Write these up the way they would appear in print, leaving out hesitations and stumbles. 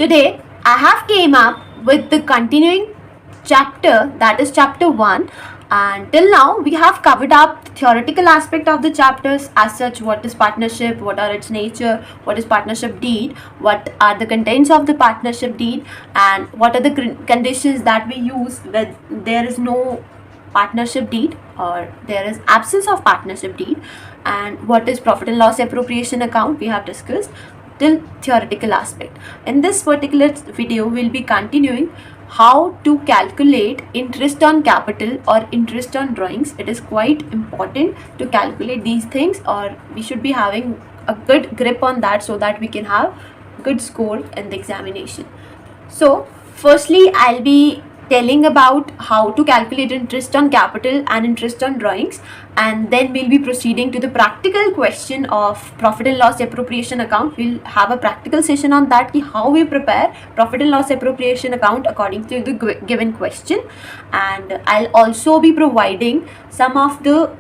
Today I have came up with the continuing chapter, that is chapter 1, and till now we have covered up the theoretical aspect of the chapters as such. What is partnership, what are its nature, what is partnership deed, what are the contents of the partnership deed, and what are the conditions that we use when there is no partnership deed or there is absence of partnership deed, and what is profit and loss appropriation account we have discussed till theoretical aspect. In this particular video we'll be continuing how to calculate interest on capital or interest on drawings. It is quite important to calculate these things, or we should be having a good grip on that so that we can have good score in the examination. So firstly I'll be telling about how to calculate interest on capital and interest on drawings, and then we'll be proceeding to the practical question of profit and loss appropriation account. We'll have a practical session on that, how we prepare profit and loss appropriation account according to the given question, and I'll also be providing some of the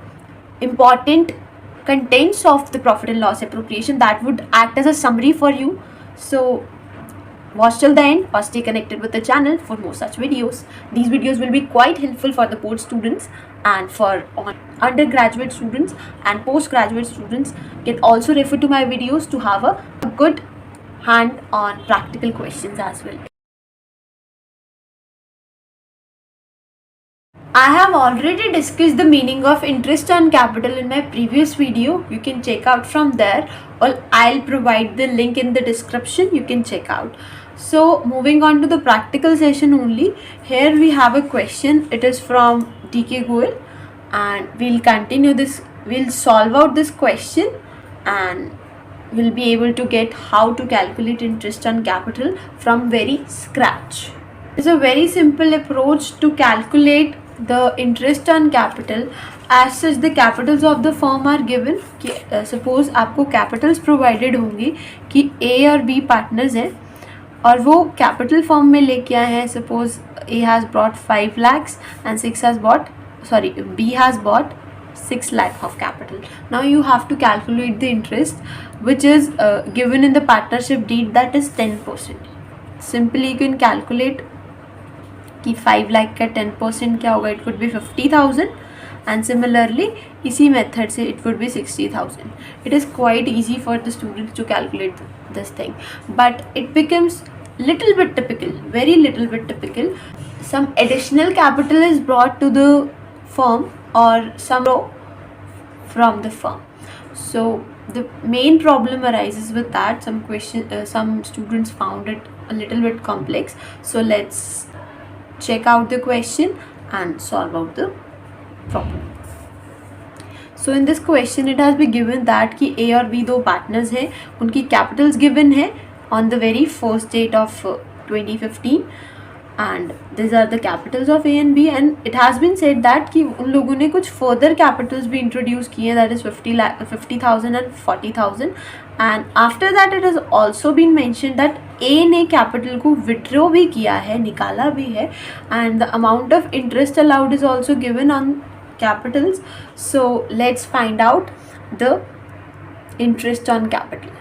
important contents of the profit and loss appropriation that would act as a summary for you. So watch till the end or stay connected with the channel for more such videos. These videos will be quite helpful for the board students and for undergraduate students and postgraduate students. Can also refer to my videos to have a good hand on practical questions as well. I have already discussed the meaning of interest on capital in my previous video. You can check out from there, or I'll provide the link in the description. You can check out. So moving on to the practical session only. Here we have a question. It is from DK Goel, and we'll continue this. We'll solve out this question and we'll be able to get how to calculate interest on capital from very scratch. It's a very simple approach to calculate the interest on capital. As such the capitals of the firm are given. Suppose आपको capitals provided होंगे कि A और B partners हैं और वो capital firm में लेके आए हैं. Suppose A has brought 5 lakhs and B has bought 6 lakh of capital. Now you have to calculate the interest which is given in the partnership deed, that is 10%. Simply you can calculate कि 5 लाख का 10% क्या होगा. It would be 50,000 and similarly इसी method से it would be 60,000. It is quite easy for the students to calculate this thing, but it becomes little bit typical, very little bit typical. Some additional capital is brought to the firm or some from the firm. So the main problem arises with that. Some students found it a little bit complex. So let's check out the question and solve out the problem. So in this question it has been given that कि A और B दो partners हैं, उनकी capitals given है on the very first date of 2015, and these are the capitals of A and B, and it has been said that कि उन लोगों ने कुछ further capitals भी introduce किए हैं, that is 50,000 and 40,000, and after that it has also been mentioned that A ने capital को withdraw भी किया है, निकाला भी है, and the amount of interest allowed is also given on capitals. So let's find out the interest on capital.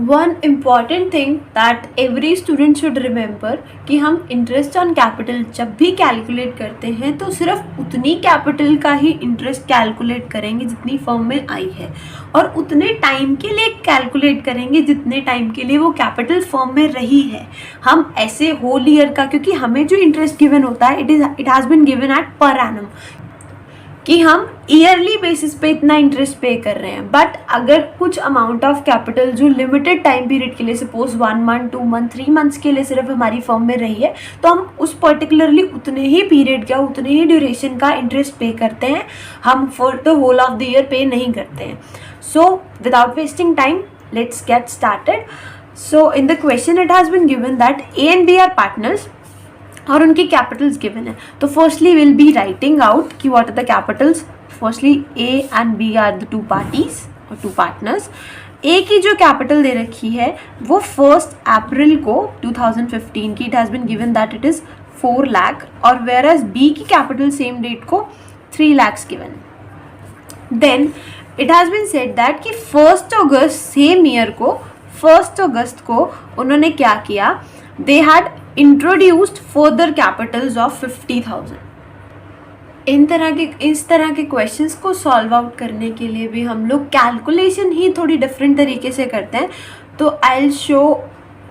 One important thing that every student should remember कि हम interest on capital जब भी calculate करते हैं तो सिर्फ उतनी capital का ही interest calculate करेंगे जितनी firm में आई है, और उतने time के लिए calculate करेंगे जितने time के लिए वो capital firm में रही है. हम ऐसे whole year का, क्योंकि हमें जो interest given होता है it has been given at per annum कि हम ईयरली बेसिस पे इतना इंटरेस्ट पे कर रहे हैं. बट अगर कुछ अमाउंट ऑफ कैपिटल जो लिमिटेड टाइम पीरियड के लिए, सपोज 1 मंथ 2 मंथ 3 मंथ्स के लिए सिर्फ हमारी फर्म में रही है, तो हम उस पर्टिकुलरली उतने ही पीरियड का, उतने ही ड्यूरेशन का इंटरेस्ट पे करते हैं. हम for the whole of the year pay नहीं करते हैं. So without wasting time let's get started. So in the question it has been given that A and B are partners और उनकी कैपिटल्स गिवन है. तो firstly will be writing out कि what are the capitals. Firstly A and B are the 2 parties और 2 partners. A की जो capital दे रखी है वो 1 अप्रैल को 2015 की, it has been given that it is 4 lakh, और वेयर एज B की कैपिटल सेम डेट को 3 lakhs given. Then it has been said that कि 1 अगस्त सेम ईयर को 1 अगस्त को उन्होंने क्या किया, they had introduced further Capitals of 50,000। इस तरह के क्वेश्चंस को सॉल्व आउट करने के लिए भी हम लोग कैलकुलेशन ही थोड़ी डिफरेंट तरीके से करते हैं। तो I will show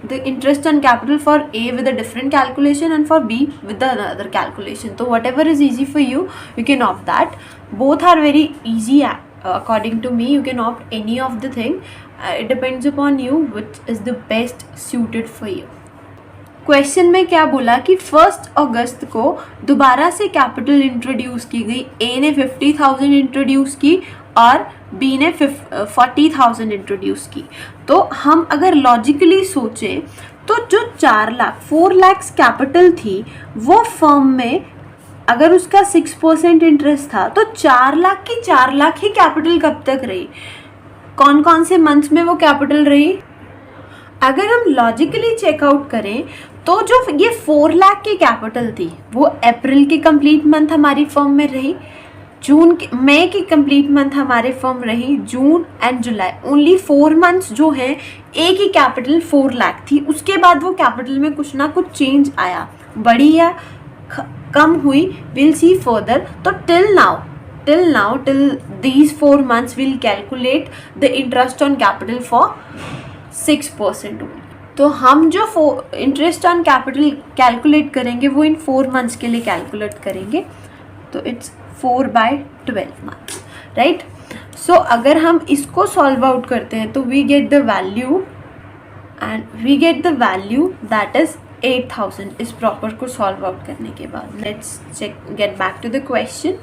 the interest on capital for A with a different calculation and for B with another calculation. So whatever is easy for you, you can opt that. Both are very easy according to me. You can opt any of the thing. It depends upon you which is the best suited for you. Question में क्या बोला कि 1 अगस्त को दोबारा से capital introduce की गई। ए ने 50,000 इंट्रोड्यूस की और बी ने 40,000 इंट्रोड्यूस की। तो हम अगर लॉजिकली सोचें तो जो 4 लाख कैपिटल थी वो फर्म में अगर उसका 6% इंटरेस्ट था तो 4 लाख की 4 लाख ही कैपिटल कब तक रही, कौन कौन से मंथ्स में वो कैपिटल रही। अगर हम लॉजिकली चेकआउट करें तो जो ये 4 लाख की कैपिटल थी वो अप्रैल की कंप्लीट मंथ हमारी फर्म में रही, मई की कंप्लीट मंथ हमारे फर्म रही, जून एंड जुलाई, ओनली 4 मंथ्स जो है ए की कैपिटल 4 लाख थी। उसके बाद वो कैपिटल में कुछ ना कुछ चेंज आया, बढ़ी या कम हुई, विल सी फर्दर। तो till these 4 months we'll calculate the interest on capital for 6% only। तो हम जो इंटरेस्ट ऑन कैपिटल कैलकुलेट करेंगे वो इन 4 मंथ्स के लिए कैलकुलेट करेंगे। तो इट्स 4/12 मंथ्स, राइट। सो अगर हम इसको सॉल्व आउट करते हैं तो we get the value that is 8,000 इस प्रॉपर को सॉल्व आउट करने के बाद। Let's get back to the question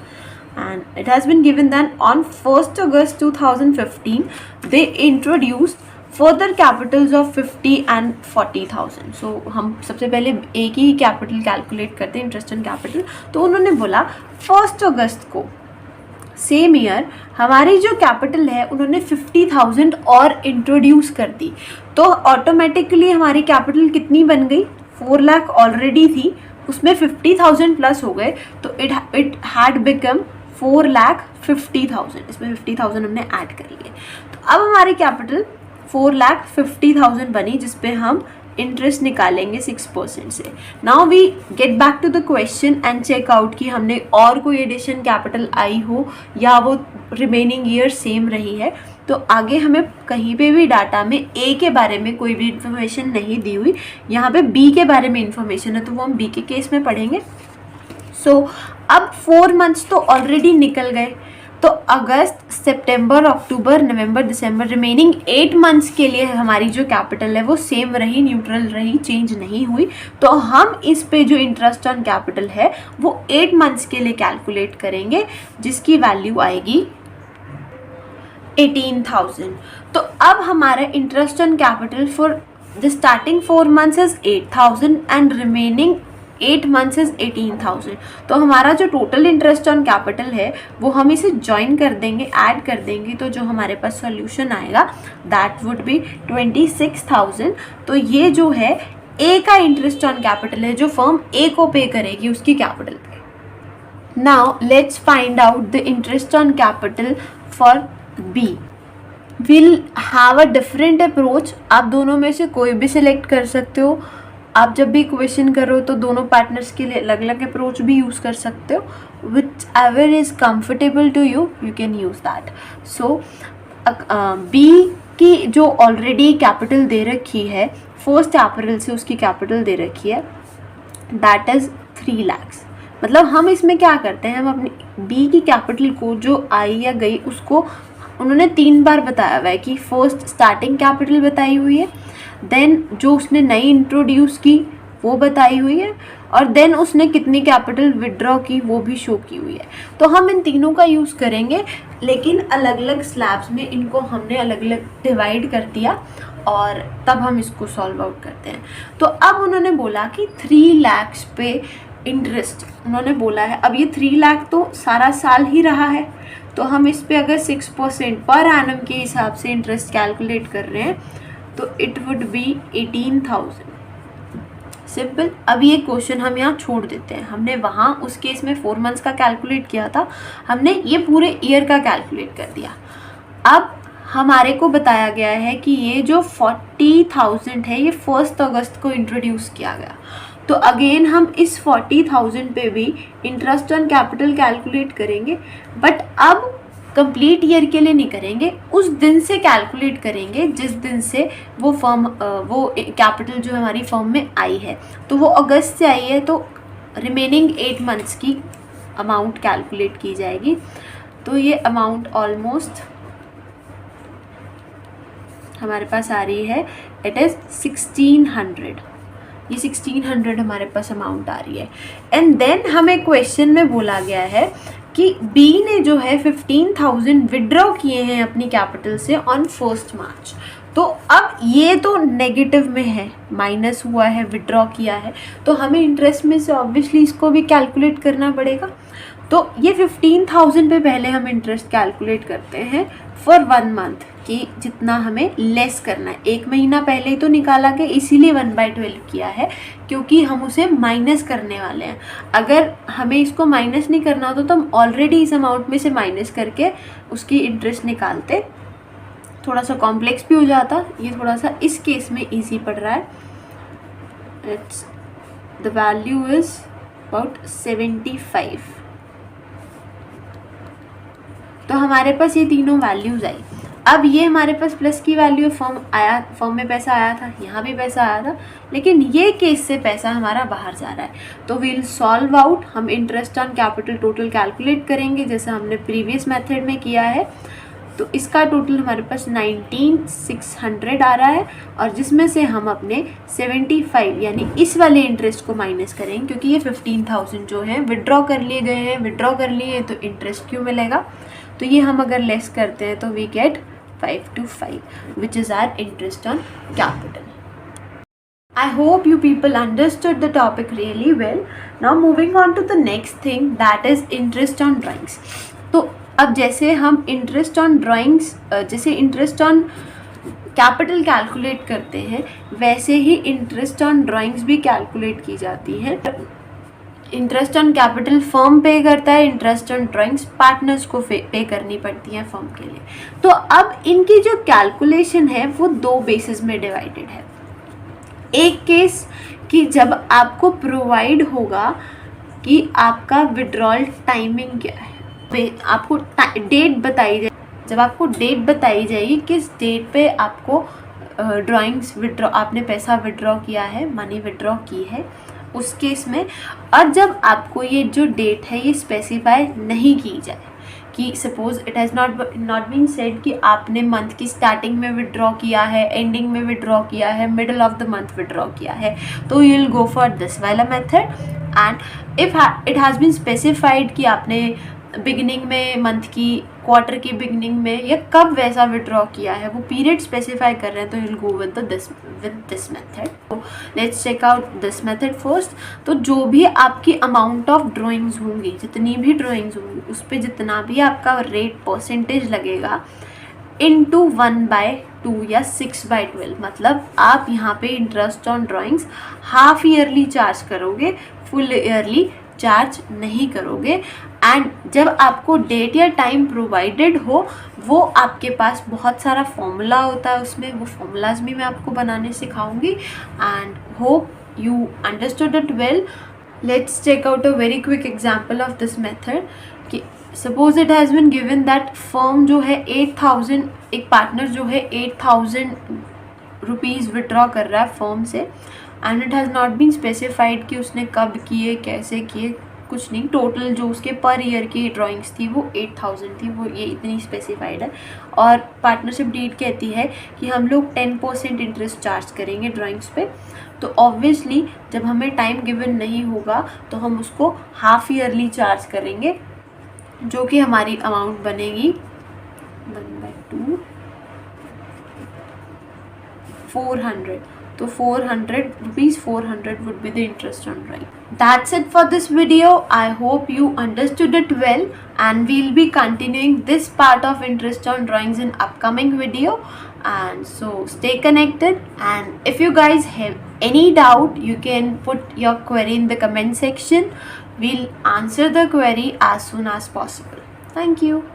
and it has been given that on 1st August 2015 they introduced further capitals of 50 and 40,000। so हम सबसे पहले एक ही कैपिटल कैलकुलेट करते हैं, इंटरेस्ट ऑन कैपिटल। तो उन्होंने बोला 1 अगस्त को सेम ईयर हमारी जो कैपिटल है उन्होंने 50,000 और इंट्रोड्यूस कर दी। तो ऑटोमेटिकली हमारी कैपिटल कितनी बन गई, 4 लाख ऑलरेडी थी, उसमें 50,000 प्लस हो गए तो इट हैड बिकम 4,50,000। इसमें 50,000 हमने ऐड कर लिए। तो अब हमारी कैपिटल 4,50,000 बनी जिसपे हम इंटरेस्ट निकालेंगे 6% से। Now we get back to the question and check out कि हमने और कोई एडिशन कैपिटल आई हो या वो रिमेनिंग ईयर सेम रही है। तो आगे हमें कहीं पे भी डाटा में ए के बारे में कोई भी इंफॉर्मेशन नहीं दी हुई, यहाँ पे बी के बारे में इंफॉर्मेशन है तो वो हम बी के केस में पढ़ेंगे। सो अब 4 मंथ्स तो ऑलरेडी निकल गए, तो अगस्त, सितंबर, अक्टूबर, नवंबर, दिसंबर, रिमेनिंग 8 मंथ्स के लिए हमारी जो कैपिटल है वो सेम रही, न्यूट्रल रही, चेंज नहीं हुई। तो हम इस पे जो इंटरेस्ट ऑन कैपिटल है वो 8 मंथ्स के लिए कैलकुलेट करेंगे जिसकी वैल्यू आएगी 18,000। तो अब हमारा interest on capital for the starting 4 months is 8,000 and remaining 8 months is 18,000। तो हमारा जो टोटल इंटरेस्ट ऑन कैपिटल है वो हम इसे ज्वाइन कर देंगे, ऐड कर देंगे, तो जो हमारे पास सॉल्यूशन आएगा दैट वुड बी 26,000। तो ये जो है ए का इंटरेस्ट ऑन कैपिटल है जो फर्म ए को पे करेगी उसकी कैपिटल पे। Now let's find out the interest on capital for B. Will have a different approach. आप दोनों में से कोई भी सिलेक्ट कर सकते हो। आप जब भी क्वेश्चन करो तो दोनों पार्टनर्स के लिए अलग अलग अप्रोच भी यूज़ कर सकते हो। Whichever is comfortable to you can use that. So B की जो ऑलरेडी कैपिटल दे रखी है 1 अप्रैल से उसकी कैपिटल दे रखी है दैट इज़ 3 lakhs। मतलब हम इसमें क्या करते हैं, हम अपनी बी की कैपिटल को जो आई या गई उसको उन्होंने 3 बार बताया हुआ है कि फर्स्ट स्टार्टिंग कैपिटल बताई हुई है, देन जो उसने नई इंट्रोड्यूस की वो बताई हुई है, और देन उसने कितनी कैपिटल विड्रॉ की वो भी शो की हुई है। तो हम इन तीनों का यूज़ करेंगे, लेकिन अलग अलग स्लैब्स में इनको हमने अलग अलग डिवाइड कर दिया और तब हम इसको सॉल्व आउट करते हैं। तो अब उन्होंने बोला कि 3 lakhs पे इंटरेस्ट उन्होंने बोला है। अब ये 3 लाख तो सारा साल ही रहा है, तो हम इस पे अगर 6% पर एनम के हिसाब से इंटरेस्ट कैलकुलेट कर रहे हैं तो इट वुड बी 18,000। सिंपल। अब ये क्वेश्चन हम यहाँ छोड़ देते हैं। हमने वहाँ उस केस में 4 मंथ्स का कैलकुलेट किया था, हमने ये पूरे ईयर का कैलकुलेट कर दिया। अब हमारे को बताया गया है कि ये जो 40,000 है ये 1 अगस्त को इंट्रोड्यूस किया गया। तो अगेन हम इस 40,000 पे भी इंटरेस्ट ऑन कैपिटल कैलकुलेट करेंगे, बट अब कंप्लीट ईयर के लिए नहीं करेंगे, उस दिन से कैलकुलेट करेंगे जिस दिन से वो कैपिटल जो हमारी फर्म में आई है। तो वो अगस्त से आई है, तो रिमेनिंग 8 मंथ्स की अमाउंट कैलकुलेट की जाएगी। तो ये अमाउंट ऑलमोस्ट हमारे पास आ रही है, इट इज़ 1600। ये 1600 हमारे पास अमाउंट आ रही है। एंड देन हमें क्वेश्चन में बोला गया है कि बी ने जो है 15,000 विड्रॉ किए हैं अपनी कैपिटल से ऑन 1 मार्च। तो अब ये तो नेगेटिव में है, माइनस हुआ है, विड्रॉ किया है, तो हमें इंटरेस्ट में से ऑब्वियसली इसको भी कैलकुलेट करना पड़ेगा। तो ये 15,000 पे पहले हम इंटरेस्ट कैलकुलेट करते हैं फॉर 1 मंथ, कि जितना हमें लेस करना है। 1 महीना पहले ही तो निकाला गया, इसीलिए 1/12 किया है, क्योंकि हम उसे माइनस करने वाले हैं। अगर हमें इसको माइनस नहीं करना होता तो हम ऑलरेडी इस अमाउंट में से माइनस करके उसकी इंटरेस्ट निकालते, थोड़ा सा कॉम्प्लेक्स भी हो जाता। ये थोड़ा सा इस केस में ईजी पड़ रहा है। It's the value is about 75। तो हमारे पास ये तीनों वैल्यूज़ आई। अब ये हमारे पास प्लस की वैल्यू, फॉर्म में पैसा आया था, यहाँ भी पैसा आया था, लेकिन ये केस से पैसा हमारा बाहर जा रहा है। तो वील सॉल्व आउट, हम interest on capital total calculate करेंगे जैसे हमने प्रीवियस मेथड में किया है। तो इसका टोटल हमारे पास 19,600 आ रहा है, और जिसमें से हम अपने 75 यानी इस वाले इंटरेस्ट को माइनस करेंगे, क्योंकि ये 15,000 जो है विड्रॉ कर लिए गए हैं, विड्रॉ कर लिए तो इंटरेस्ट क्यों मिलेगा। तो ये हम अगर लेस करते हैं तो we gate 525 which is our interest on capital. I hope you people understood the topic really well. Now moving on to the next thing, that is interest on drawings. तो अब जैसे हम interest on drawings, जैसे interest on capital calculate करते हैं, वैसे ही interest on drawings भी calculate की जाती है। इंटरेस्ट ऑन कैपिटल फर्म पे करता है, इंटरेस्ट ऑन ड्राइंग्स पार्टनर्स को पे करनी पड़ती है फर्म के लिए। तो अब इनकी जो कैलकुलेशन है वो 2 बेसिस में डिवाइडेड है। एक केस कि जब आपको प्रोवाइड होगा कि आपका विड्रॉल टाइमिंग क्या है, आपको डेट बताई जाए, जब आपको डेट बताई जाएगी किस डेट पे आपको ड्राइंग्स विड्रॉ, आपने पैसा विड्रॉ किया है, मनी विड्रॉ की है, उस केस में। और जब आपको ये जो डेट है ये स्पेसिफाई नहीं की जाए, कि suppose it has not been said कि आपने मंथ की स्टार्टिंग में विड्रॉ किया है, एंडिंग में विड्रॉ किया है, middle of the month withdraw किया है, तो you will go for this वाला method. And if it has been specified कि आपने बिगिनिंग में, मंथ की, क्वार्टर की बिगिनिंग में, या कब वैसा विड्रॉ किया है, वो पीरियड स्पेसिफाई कर रहे हैं, तो you will go with this method. तो let's check out this method first. तो जो भी आपकी अमाउंट ऑफ ड्राइंग्स होंगी, जितनी भी ड्राइंग्स होंगी, उस पर जितना भी आपका रेट परसेंटेज लगेगा इंटू 1/2 या 6/12, मतलब आप यहाँ पे interest on drawings half yearly charge करोगे, फुल ईयरली चार्ज नहीं करोगे। एंड जब आपको डेट या टाइम प्रोवाइडेड हो, वो आपके पास बहुत सारा फॉर्मूला होता है उसमें, वो फॉर्मूलाज भी मैं आपको बनाने सिखाऊंगी। And hope you understood it well. Let's check out a very quick example of this method. कि suppose it has been given that firm जो है 8,000, एक पार्टनर जो है 8,000 रुपीज़ विड्रॉ कर रहा है फर्म से, and it has not been specified कि उसने कब किए, कैसे किए, कुछ नहीं। टोटल जो उसके पर ईयर की ड्राइंग्स थी वो 8,000 थी, वो ये इतनी स्पेसिफाइड है। और पार्टनरशिप डीड कहती है कि हम लोग 10% इंटरेस्ट चार्ज करेंगे ड्राइंग्स पे। तो ऑब्वियसली जब हमें टाइम गिवन नहीं होगा तो हम उसको हाफ ईयरली चार्ज करेंगे, जो कि हमारी अमाउंट बनेगी 1/2 400। तो 400 rupees, 400 would be the interest on drawing. That's it for this video. I hope you understood it well, and we'll be continuing this part of interest on drawings in upcoming video. And so stay connected, and if you guys have any doubt, you can put your query in the comment section. We'll answer the query as soon as possible. Thank you.